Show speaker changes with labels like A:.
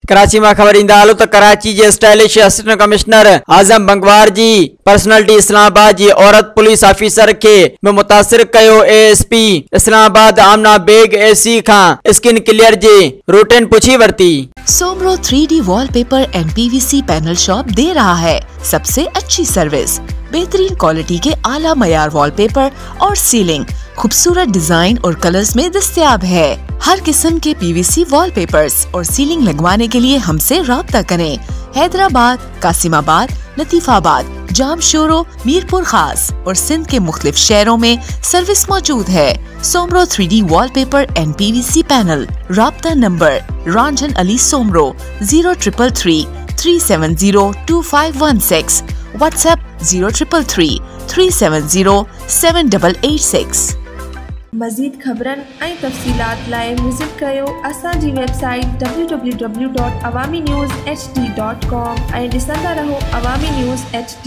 A: कराची में खबर इंदा हलो तो कराची जे stylish assistant commissioner Azam Bangwar जी पर्सनालिटी इस्लामाबाद जी औरत पुलिस ऑफिसर के में मुतासिर कयो। ASP इस्लामाबाद आमना बेग AC खां स्किन क्लियर जी रूटीन पुछी वरती।
B: Soomro 3D wallpaper and PVC panel shop दे रहा है सबसे अच्छी सर्विस, बेहतरीन क्वालिटी के आला मयार वॉलपेपर और सीलिंग खूबसूरत डिजाइन और कलर्स में दस्तयाब है। हर किस्म के PVC वॉलपेपर्स और सीलिंग लगवाने के लिए हमसे राब्ता करें। हैदराबाद, कासिमाबाद, लतीफाबाद, जामशोरो, मीरपुर खास और सिंध के मुख्तलिफ शहरों में सर्विस मौजूद है। Soomro 3D wallpaper and PVC panel. राब्ता नंबर रंजन अली सोमरो 0333 370 2516। व्हाट्सएप 0333 370 7886।
C: मज़ीद ख़बरन ऐं तफ़सीलात लाइ विज़िट कयो असांजी वेबसाइट www.awamiNewsHD.com ऐं ॾिसंदा रहो अवामी न्यूज़ HD।